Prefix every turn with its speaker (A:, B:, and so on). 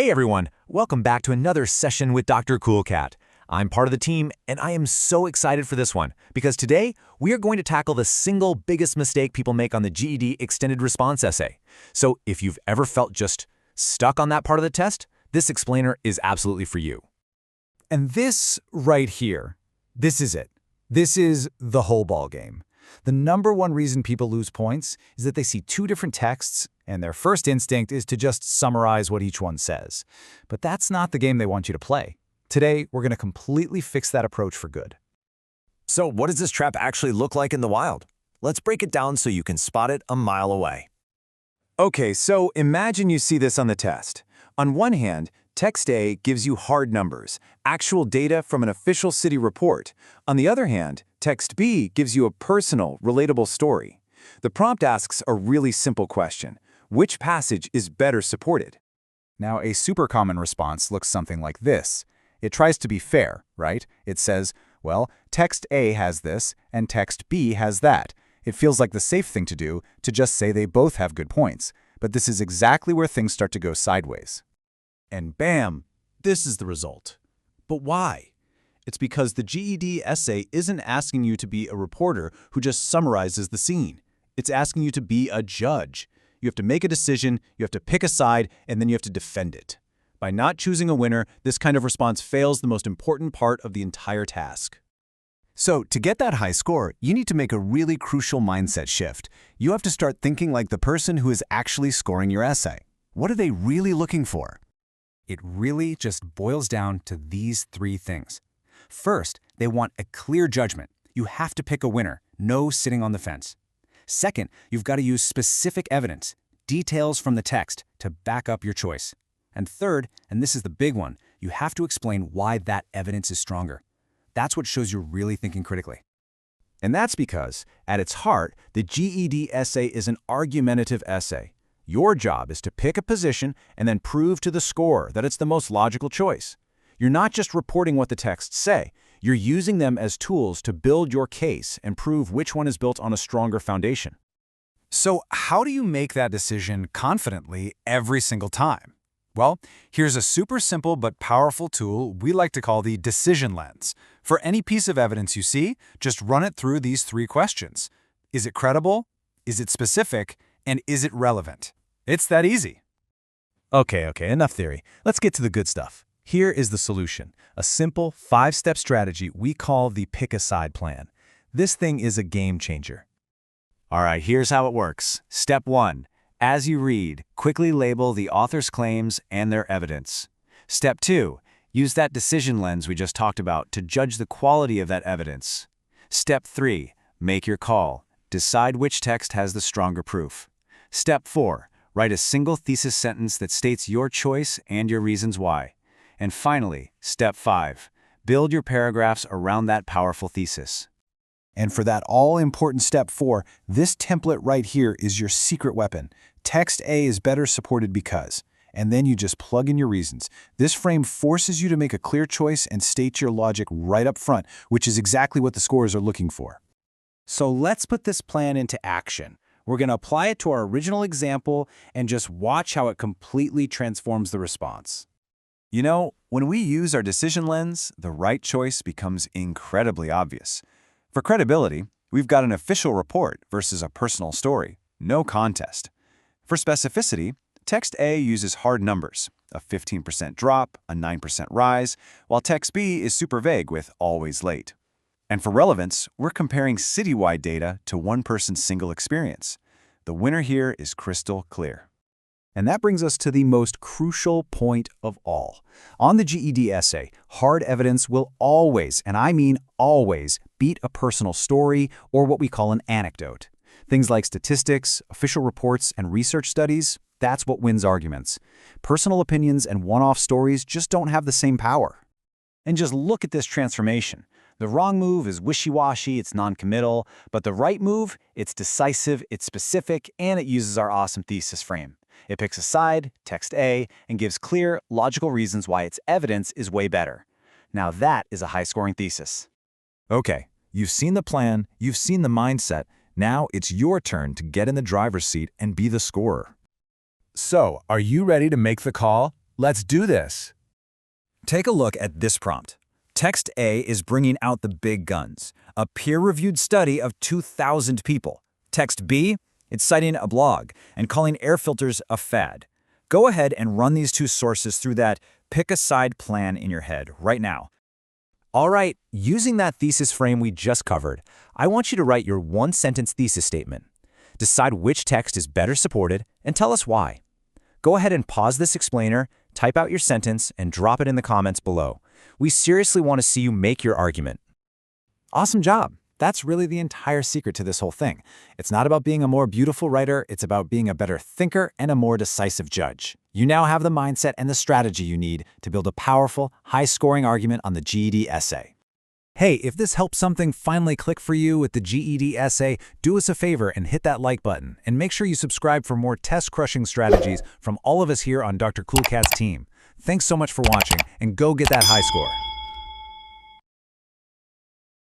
A: Hey everyone, welcome back to another session with Dr. Coolcat. I'm part of the team, and I am so excited for this one, because today we are going to tackle the single biggest mistake people make on the GED extended response essay. So if you've ever felt just stuck on that part of the test, this explainer is absolutely for you.
B: And this right here, this is it. This is the whole ball game. The number one reason people lose points is that they see two different texts, and their first instinct is to just summarize what each one says. But that's not the game they want you to play. Today, we're going to completely fix that approach for good.
C: So what does this trap actually look like in the wild? Let's break it down so you can spot it a mile away.
A: Okay, so imagine you see this on the test. On one hand, text A gives you hard numbers, actual data from an official city report. On the other hand, text B gives you a personal, relatable story. The prompt asks a really simple question. Which passage is better supported?
B: Now, a super common response looks something like this. It tries to be fair, right? It says, well, text A has this, and text B has that. It feels like the safe thing to do to just say they both have good points. But this is exactly where things start to go sideways.
D: And bam, this is the result. But why? It's because the GED essay isn't asking you to be a reporter who just summarizes the scene. It's asking you to be a judge. You have to make a decision, you have to pick a side, and then you have to defend it. By not choosing a winner, this kind of response fails the most important part of the entire task.
E: So, to get that high score, you need to make a really crucial mindset shift. You have to start thinking like the person who is actually scoring your essay. What are they really looking for?
B: It really just boils down to these three things. First, they want a clear judgment. You have to pick a winner, no sitting on the fence. Second, you've got to use specific evidence, details from the text, to back up your choice. And third, and this is the big one, you have to explain why that evidence is stronger. That's what shows you're really thinking critically.
A: And that's because, at its heart, the GED essay is an argumentative essay. Your job is to pick a position and then prove to the scorer that it's the most logical choice. You're not just reporting what the texts say, you're using them as tools to build your case and prove which one is built on a stronger foundation.
B: So how do you make that decision confidently every single time? Well, here's a super simple but powerful tool we like to call the decision lens. For any piece of evidence you see, just run it through these three questions. Is it credible? Is it specific? And is it relevant? It's that easy.
D: Okay, enough theory. Let's get to the good stuff. Here is the solution, a simple 5-step strategy we call the pick a side plan. This thing is a game changer.
C: All right, here's how it works. Step 1. As you read, quickly label the author's claims and their evidence. Step 2. Use that decision lens we just talked about to judge the quality of that evidence. Step 3. Make your call. Decide which text has the stronger proof. Step 4. Write a single thesis sentence that states your choice and your reasons why. And finally, Step 5. Build your paragraphs around that powerful thesis.
B: And for that all-important Step 4, this template right here is your secret weapon. Text A is better supported because, and then you just plug in your reasons. This frame forces you to make a clear choice and state your logic right up front, which is exactly what the scorers are looking for.
D: So let's put this plan into action. We're going to apply it to our original example and just watch how it completely transforms the response.
A: You know, when we use our decision lens, the right choice becomes incredibly obvious. For credibility, we've got an official report versus a personal story. No contest. For specificity, text A uses hard numbers, a 15% drop, a 9% rise, while text B is super vague with always late. And for relevance, we're comparing citywide data to one person's single experience. The winner here is crystal clear.
B: And that brings us to the most crucial point of all. On the GED essay, hard evidence will always, and I mean always, beat a personal story or what we call an anecdote. Things like statistics, official reports, and research studies, that's what wins arguments. Personal opinions and one-off stories just don't have the same power.
D: And just look at this transformation. The wrong move is wishy-washy, it's non-committal, but the right move, it's decisive, it's specific, and it uses our awesome thesis frame. It picks a side, text A, and gives clear, logical reasons why its evidence is way better. Now that is a high-scoring thesis.
A: Okay, you've seen the plan, you've seen the mindset. Now it's your turn to get in the driver's seat and be the scorer.
D: So, are you ready to make the call?
A: Let's do this. Take a look at this prompt. Text A is bringing out the big guns, a peer-reviewed study of 2,000 people. Text B, it's citing a blog and calling air filters a fad. Go ahead and run these two sources through that pick-a-side plan in your head right now.
B: All right, using that thesis frame we just covered, I want you to write your one-sentence thesis statement. Decide which text is better supported and tell us why. Go ahead and pause this explainer, type out your sentence, and drop it in the comments below. We seriously want to see you make your argument.
C: Awesome job. That's really the entire secret to this whole thing. It's not about being a more beautiful writer, it's about being a better thinker and a more decisive judge. You now have the mindset and the strategy you need to build a powerful, high-scoring argument on the GED essay.
B: Hey, if this helped something finally click for you with the GED essay, do us a favor and hit that like button. And make sure you subscribe for more test-crushing strategies from all of us here on Dr. Cool Cat's team. Thanks so much for watching, and go get that high score.